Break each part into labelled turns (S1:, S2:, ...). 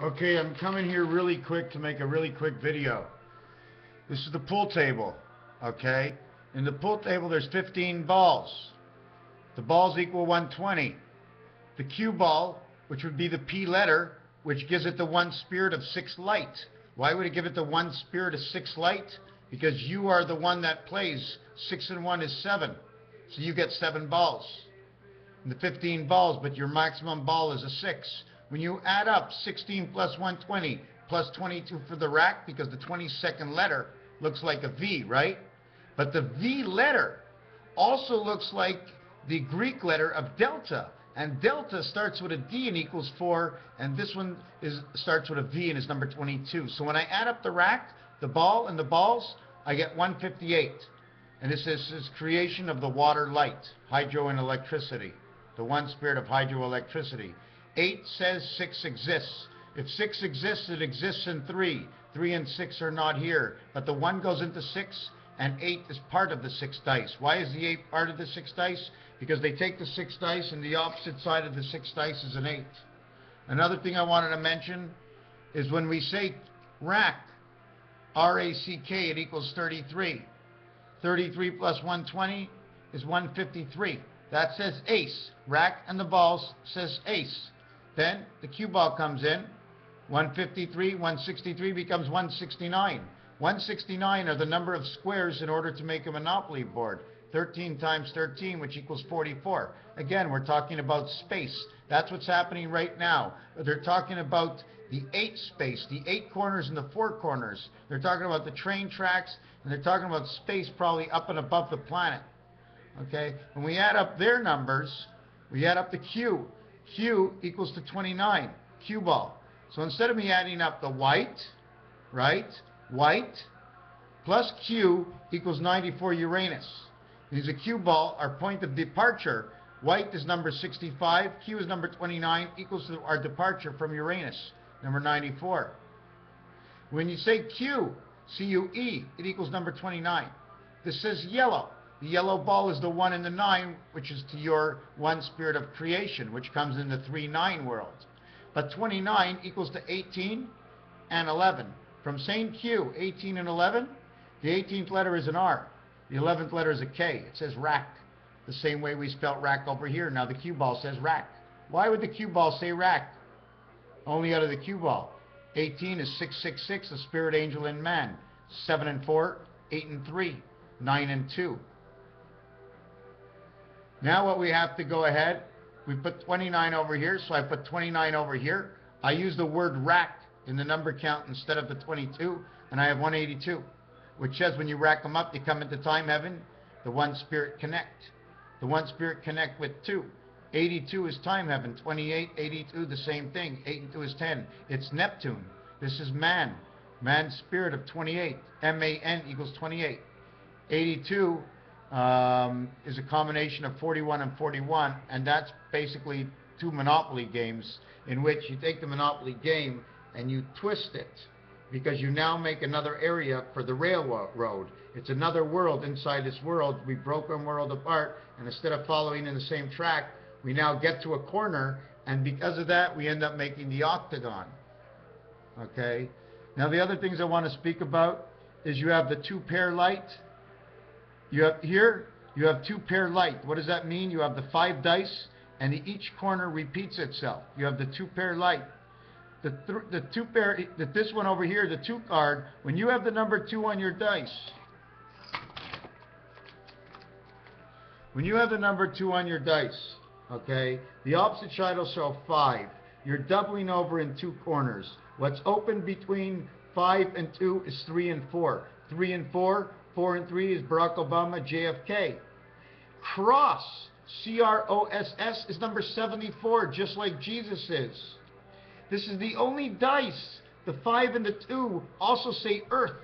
S1: Okay, I'm coming here really quick to make a really quick video. This is the pool table, okay? In the pool table there's 15 balls. The balls equal 120. The cue ball, which would be the P letter, which gives it the one spirit of 6 light. Why would it give it the one spirit of 6 light? Because you are the one that plays. 6 and 1 is 7. So you get 7 balls. And the 15 balls, but your maximum ball is a 6. When you add up 16 plus 120 plus 22 for the rack, because the 22nd letter looks like a V, right? But the V letter also looks like the Greek letter of delta. And delta starts with a D and equals 4, and this one starts with a V and is number 22. So when I add up the rack, the ball, and the balls, I get 158. And this is creation of the water light, hydro and electricity, the one spirit of hydroelectricity. 8 says 6 exists. If 6 exists, it exists in 3. 3 and 6 are not here. But the 1 goes into 6, and 8 is part of the 6 dice. Why is the 8 part of the 6 dice? Because they take the 6 dice, and the opposite side of the 6 dice is an 8. Another thing I wanted to mention is when we say rack, R-A-C-K, it equals 33. 33 plus 120 is 153. That says ace. Rack and the balls says ace. Then the cue ball comes in. 153, 163 becomes 169. 169 are the number of squares in order to make a Monopoly board. 13 times 13, which equals 44. Again, we're talking about space. That's what's happening right now. They're talking about the 8 space, the 8 corners and the 4 corners. They're talking about the train tracks, and they're talking about space probably up and above the planet. Okay, when we add up their numbers, we add up the Q. Q equals to 29, cue ball. So instead of me adding up the white, right, white plus Q equals 94 Uranus. Means a cue ball, our point of departure, white is number 65, Q is number 29, equals to our departure from Uranus, number 94. When you say Q, C-U-E, it equals number 29. This says yellow. The yellow ball is the 1 and the 9, which is to your one spirit of creation, which comes in the 3-9 world. But 29 equals to 18 and 11. From same Q, 18 and 11, the 18th letter is an R. The 11th letter is a K. It says rack. The same way we spelt rack over here. Now the cue ball says rack. Why would the cue ball say rack? Only out of the cue ball. 18 is 666, the spirit angel in man. 7 and 4, 8 and 3, 9 and 2. Now what we have to go ahead, we put 29 over here, so I put 29 over here. I use the word rack in the number count instead of the 22, and I have 182, which says when you rack them up, you come into time heaven, the one spirit connect. The one spirit connect with 2. 82 is time heaven, 28, 82, the same thing. 8 and 2 is 10. It's Neptune. This is man. Man's spirit of 28. M-A-N equals 28. 82 is a combination of 41 and 41, and that's basically 2 Monopoly games in which you take the Monopoly game and you twist it because you now make another area for the railroad. It's another world inside this world. We broke our world apart, and instead of following in the same track, we now get to a corner, and because of that, we end up making the octagon. Okay? Now, the other things I want to speak about is you have the 2-pair light. You have here, you have 2-pair light. What does that mean? You have the 5 dice, and each corner repeats itself. You have the 2-pair light. The 2-pair, this one over here, the 2 card, when you have the number 2 on your dice, when you have the number 2 on your dice, okay, the opposite side will show 5. You're doubling over in 2 corners. What's open between 5 and 2 is 3 and 4. 3 and 4, 4 and 3 is Barack Obama, JFK. Cross, C-R-O-S-S, is number 74, just like Jesus is. This is the only dice. The 5 and the 2 also say earth.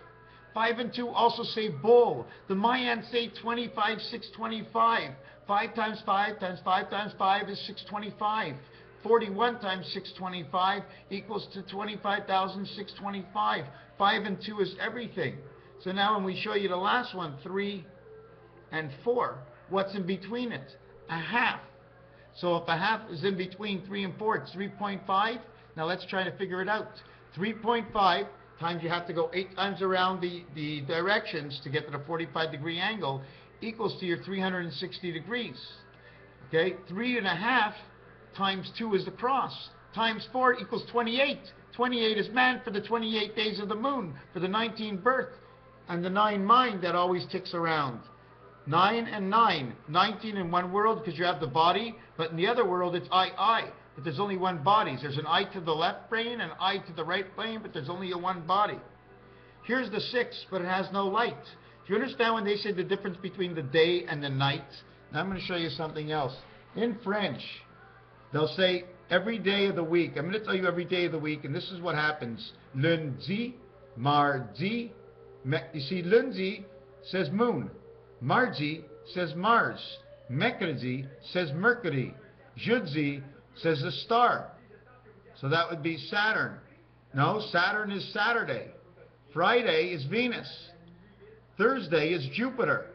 S1: 5 and 2 also say bull. The Mayans say 25, 625. 5 times 5 times 5 times 5 is 625. 41 times 625 equals to 25,625. 5 and 2 is everything. So now when we show you the last one, 3 and 4, what's in between it? A half. So if a half is in between 3 and 4, it's 3.5. Now let's try to figure it out. 3.5 times, you have to go 8 times around the directions to get to the 45-degree angle, equals to your 360 degrees. Okay, 3.5 times 2 is the cross, times 4 equals 28. 28 is man for the 28 days of the moon, for the 19 birth, and the 9 mind that always ticks around. 9 and 9, 19 in one world because you have the body, but in the other world it's I. But there's only one body. There's an I to the left brain and an I to the right brain, but there's only a one body. Here's the 6, but it has no light. Do you understand when they say the difference between the day and the night? Now I'm going to show you something else. In French, they'll say every day of the week. I'm going to tell you every day of the week, and this is what happens. Lundi, mardi. You see, lundi says moon. Mardi says Mars. Mercredi says Mercury. Jeudi says the star. So that would be Saturn. No, Saturn is Saturday. Friday is Venus. Thursday is Jupiter.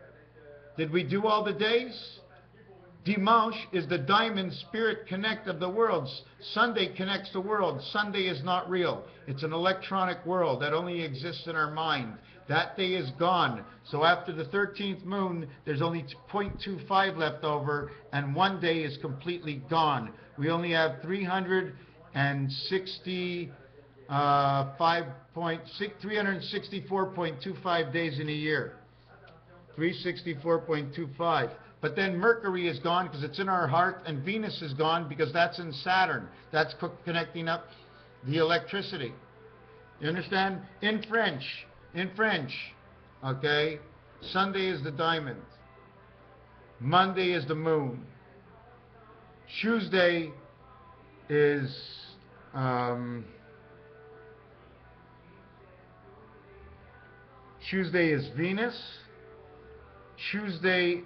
S1: Did we do all the days? Dimanche is the diamond spirit connect of the worlds. Sunday connects the world. Sunday is not real. It's an electronic world that only exists in our mind. That day is gone. So after the 13th moon, there's only 0.25 left over, and one day is completely gone. We only have 364.25 days in a year. 364.25. But then Mercury is gone because it's in our heart, and Venus is gone because that's in Saturn. That's connecting up the electricity. You understand? In French, okay, Sunday is the diamond. Monday is the moon. Tuesday is Venus. Tuesday's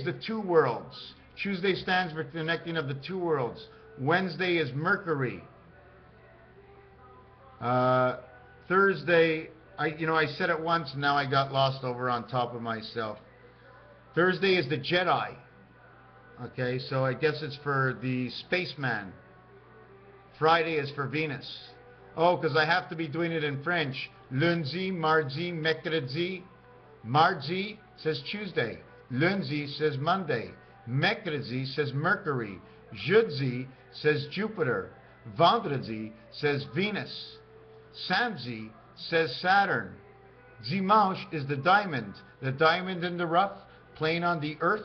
S1: the two worlds. Tuesday stands for connecting of the two worlds. Wednesday is Mercury. Thursday, I said it once and now I got lost over on top of myself. Thursday is the Jedi. Okay, so I guess it's for the spaceman. Friday is for Venus. Oh, because I have to be doing it in French. Lundi, mardi, mercredi. Mardi says Tuesday. Lundi says Monday. Mercredi says Mercury. Jeudi says Jupiter. Vendredi says Venus. Samedi says Saturn. Dimanche is the diamond. The diamond in the rough, playing on the earth,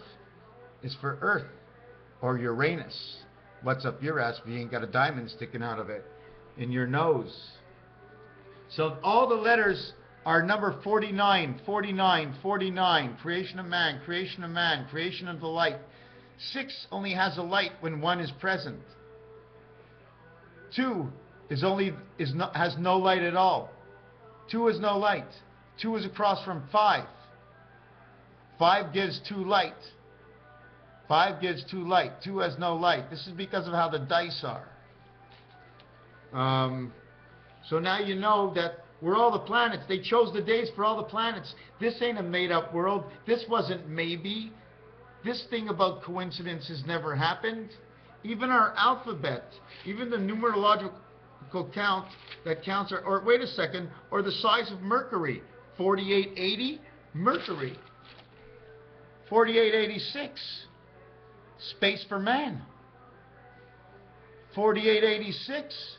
S1: is for Earth or Uranus. What's up your ass if you ain't got a diamond sticking out of it in your nose? So all the letters are number 49, 49, 49. Creation of man, creation of man, creation of the light. 6 only has a light when 1 is present. 2 has no light at all. 2 has no light. 2 is across from 5. 5 gives 2 light. 5 gives 2 light. 2 has no light. This is because of how the dice are. So now you know that we're all the planets. They chose the days for all the planets. This ain't a made-up world. This wasn't maybe. This thing about coincidences never happened. Even our alphabet, even the numerological count that counts, or wait a second, or the size of Mercury, 4880, Mercury, 4886, space for man, 4886,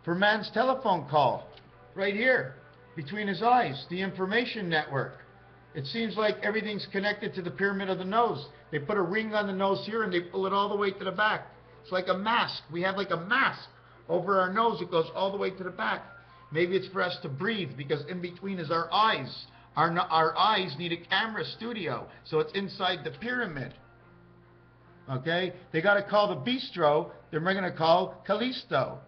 S1: for man's telephone call, right here, between his eyes, the information network. It seems like everything's connected to the pyramid of the nose. They put a ring on the nose here and they pull it all the way to the back. It's like a mask. We have like a mask over our nose. It goes all the way to the back. Maybe it's for us to breathe because in between is our eyes. Our eyes need a camera studio, so it's inside the pyramid. Okay? They got to call the bistro. They're going to call Callisto.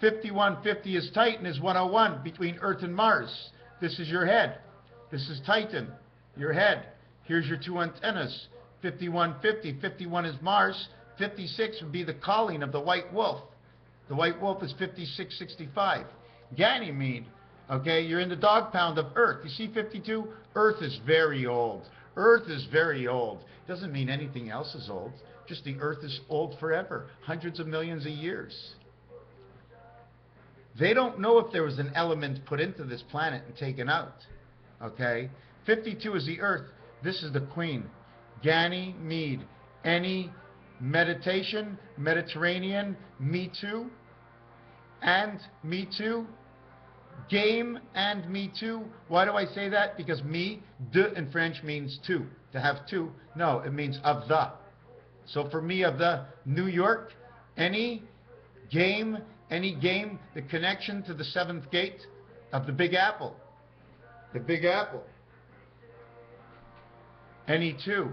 S1: 5150 is Titan, is 101 between Earth and Mars. This is your head. This is Titan, your head. Here's your 2 antennas. 5150. 51 is Mars. 56 would be the calling of the white wolf. The white wolf is 5665. Ganymede. Okay, you're in the dog pound of Earth. You see 52? Earth is very old. Earth is very old. Doesn't mean anything else is old. Just the earth is old forever, hundreds of millions of years. They don't know if there was an element put into this planet and taken out. Okay? 52 is the earth. This is the queen. Ganymede. Any meditation, Mediterranean, me too, and me too. Game and me too. Why do I say that? Because me, de in French means two. To have two. No, it means of the. So for me, of the New York, any game, the connection to the seventh gate of the Big Apple. The Big Apple. Any two.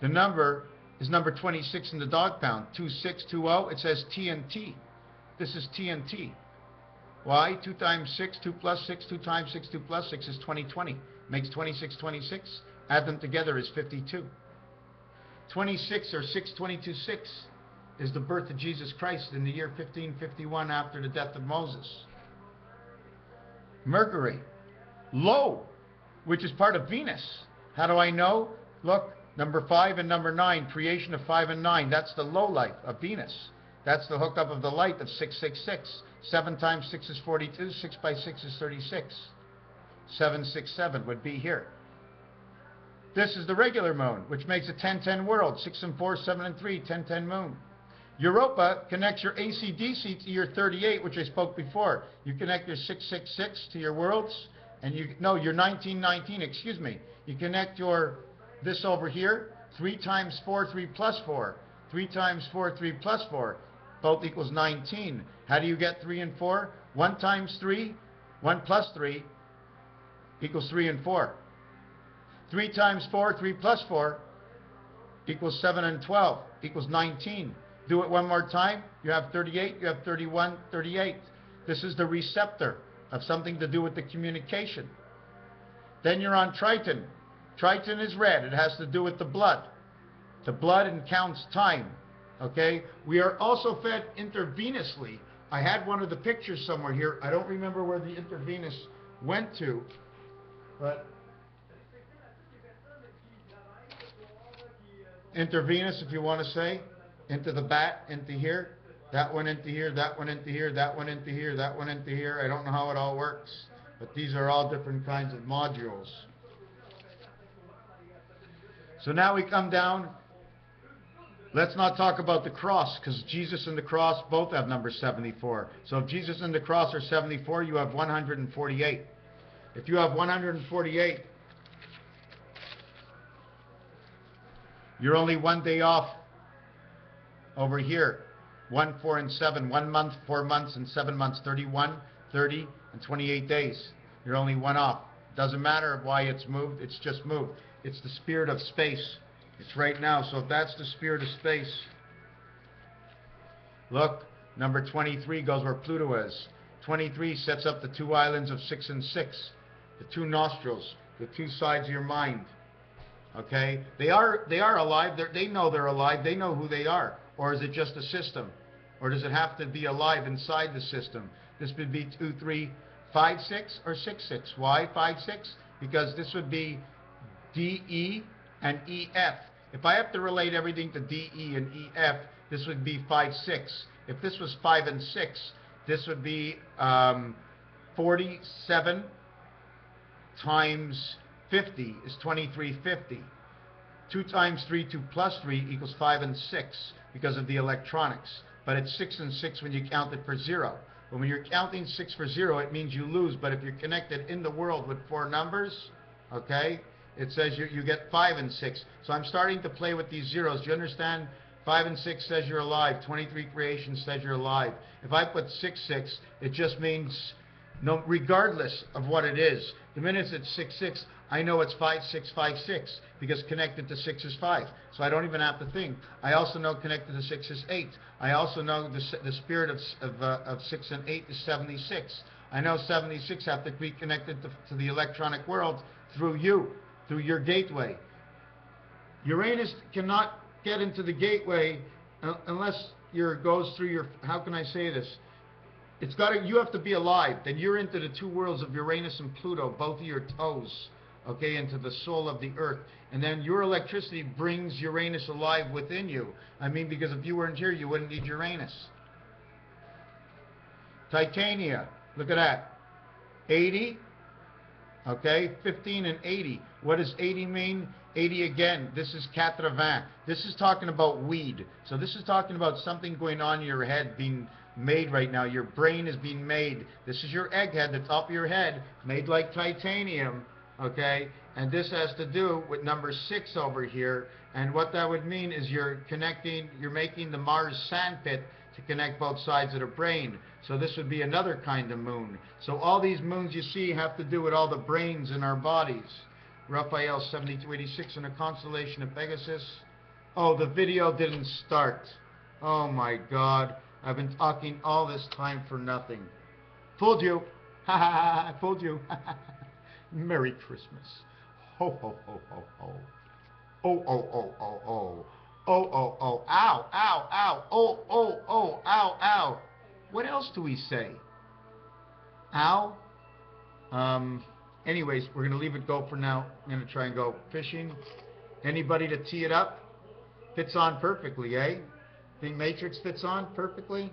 S1: The number is number 26 in the dog pound. 2620. It says TNT. This is TNT. Why? 2 times 6, 2 plus 6, 2 times 6, 2 plus 6 is 2020. Makes 2626. Add them together is 52. 26 or 6226 is the birth of Jesus Christ in the year 1551 after the death of Moses. Mercury. Low, which is part of Venus. How do I know? Look, number 5 and number 9, creation of 5 and 9. That's the low light of Venus. That's the hookup of the light of 666. 7 times 6 is 42. 6 by 6 is 36. 767 would be here. This is the regular moon, which makes a 10-10 world. 6 and 4, 7 and 3, 10-10 moon. Europa connects your AC/DC to your 38, which I spoke before. You connect your 666 to your worlds, and your 1919, excuse me. You connect your, this over here, 3 times 4, 3 plus 4. 3 times 4, 3 plus 4. Both equals 19. How do you get 3 and 4? 1 times 3, 1 plus 3 equals 3 and 4. 3 times 4, 3 plus 4 equals 7 and 12 equals 19. Do it one more time. You have 38, you have 31, 38. This is the receptor of something to do with the communication. Then you're on Triton. Triton is red. It has to do with the blood. The blood and counts time. Okay? We are also fed intravenously. I had one of the pictures somewhere here. I don't remember where the intravenous went to, but intravenous, if you want to say, into the bat, into here, that one into here, that one into here, that one into here, that one into here. I don't know how it all works, but these are all different kinds of modules. So now we come down. Let's not talk about the cross, because Jesus and the cross both have number 74. So if Jesus and the cross are 74, you have 148. If you have 148, you're only one day off over here. 1, 4, and 7. 1 month, 4 months, and 7 months. 31, 30, and 28 days. You're only one off. Doesn't matter why it's moved. It's just moved. It's the spirit of space. It's right now. So if that's the spirit of space, look, number 23 goes where Pluto is. 23 sets up the 2 islands of 6 and 6. The 2 nostrils. The 2 sides of your mind. Okay? They are alive. They know they're alive. They know who they are. Or is it just a system? Or does it have to be alive inside the system? This would be 2, 3, 5, 6, or 6, 6. Why 5, 6? Because this would be DE and EF. If I have to relate everything to DE and EF, this would be 5, 6. If this was 5 and 6, this would be 47 times 50 is 2350. 2 times 3, 2 plus 3 equals 5 and 6 because of the electronics. But it's 6 and 6 when you count it for 0. But when you're counting 6 for 0, it means you lose. But if you're connected in the world with 4 numbers, okay, it says you get 5 and 6. So I'm starting to play with these zeros. Do you understand? 5 and 6 says you're alive. 23 creation says you're alive. If I put 6, 6, it just means, no, regardless of what it is, the minute it's 6, 6, I know it's 5, 6, 5, 6, because connected to 6 is 5. So I don't even have to think. I also know connected to 6 is 8. I also know the spirit of 6 and 8 is 76. I know 76 have to be connected to the electronic world through you, through your gateway. Uranus cannot get into the gateway unless goes through your, how can I say this? You have to be alive. Then you're into the 2 worlds of Uranus and Pluto, both of your toes. okay, into the soul of the earth. And then your electricity brings Uranus alive within you. I mean, because if you weren't here, you wouldn't need Uranus. Titania, look at that. 80, okay, 15 and 80. What does 80 mean? 80 again, this is 80. This is talking about weed. So this is talking about something going on in your head being made right now. Your brain is being made. This is your egghead that's up your head, made like titanium, okay? And this has to do with number 6 over here. And what that would mean is you're making the Mars sandpit to connect both sides of the brain. So this would be another kind of moon. So all these moons you see have to do with all the brains in our bodies. Raphael 7286 in the constellation of Pegasus. Oh, the video didn't start. Oh my God. I've been talking all this time for nothing. Fooled you. Ha ha ha. I fooled you. Merry Christmas. Ho ho ho ho ho. Oh oh oh oh oh. Oh oh oh. Ow ow ow. Oh oh oh. Ow ow. What else do we say? Ow. Anyways, we're going to leave it go for now. I'm going to try and go fishing. Anybody to tee it up? Fits on perfectly, eh? Think Matrix fits on perfectly?